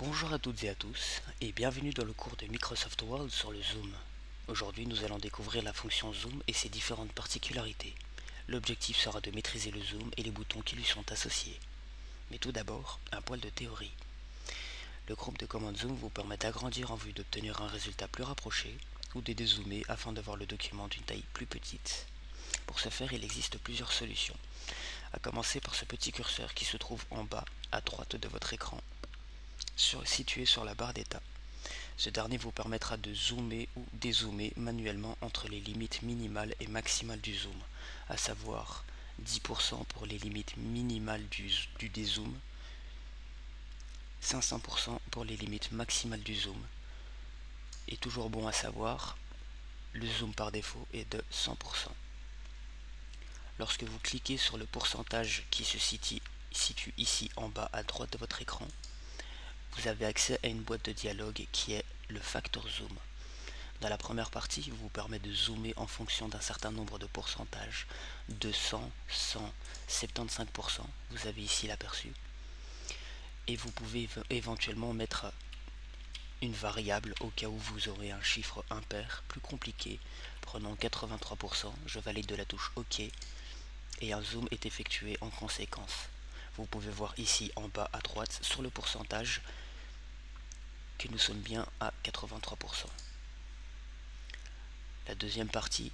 Bonjour à toutes et à tous et bienvenue dans le cours de Microsoft Word sur le zoom. Aujourd'hui nous allons découvrir la fonction zoom et ses différentes particularités. L'objectif sera de maîtriser le zoom et les boutons qui lui sont associés. Mais tout d'abord, un poil de théorie. Le groupe de commandes zoom vous permet d'agrandir en vue d'obtenir un résultat plus rapproché ou de dézoomer afin de voir le document d'une taille plus petite. Pour ce faire, il existe plusieurs solutions, à commencer par ce petit curseur qui se trouve en bas à droite de votre écran, situé sur la barre d'état. Ce dernier vous permettra de zoomer ou dézoomer manuellement entre les limites minimales et maximales du zoom, à savoir 10% pour les limites minimales du dézoom, 500% pour les limites maximales du zoom. Et toujours bon à savoir, le zoom par défaut est de 100%. Lorsque vous cliquez sur le pourcentage qui se situe ici en bas à droite de votre écran, vous avez accès à une boîte de dialogue qui est le facteur zoom. Dans la première partie, il vous permet de zoomer en fonction d'un certain nombre de pourcentages, 200, 100, 75%, vous avez ici l'aperçu. Et vous pouvez éventuellement mettre une variable au cas où vous aurez un chiffre impair plus compliqué. Prenons 83%, je valide de la touche OK et un zoom est effectué en conséquence. Vous pouvez voir ici en bas à droite sur le pourcentage que nous sommes bien à 83%. La deuxième partie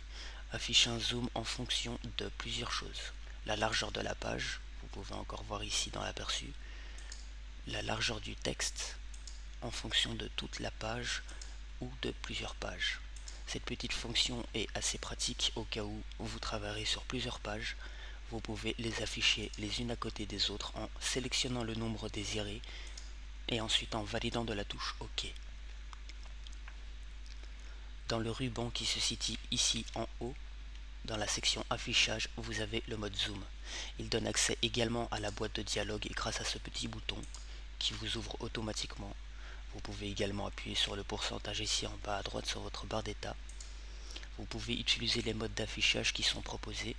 affiche un zoom en fonction de plusieurs choses. La largeur de la page, vous pouvez encore voir ici dans l'aperçu. La largeur du texte en fonction de toute la page ou de plusieurs pages. Cette petite fonction est assez pratique au cas où vous travaillerez sur plusieurs pages. Vous pouvez les afficher les unes à côté des autres en sélectionnant le nombre désiré et ensuite en validant de la touche OK. Dans le ruban qui se situe ici en haut, dans la section affichage, vous avez le mode zoom. Il donne accès également à la boîte de dialogue et grâce à ce petit bouton qui vous ouvre automatiquement. Vous pouvez également appuyer sur le pourcentage ici en bas à droite sur votre barre d'état. Vous pouvez utiliser les modes d'affichage qui sont proposés,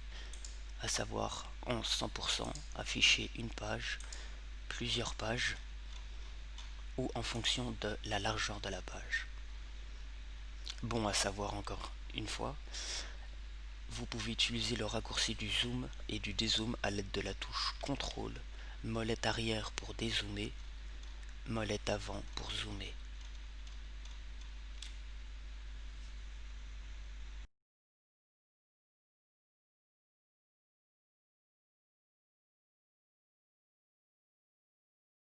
à savoir en 100%, afficher une page, plusieurs pages ou en fonction de la largeur de la page. Bon à savoir encore une fois, vous pouvez utiliser le raccourci du zoom et du dézoom à l'aide de la touche CTRL, molette arrière pour dézoomer, molette avant pour zoomer.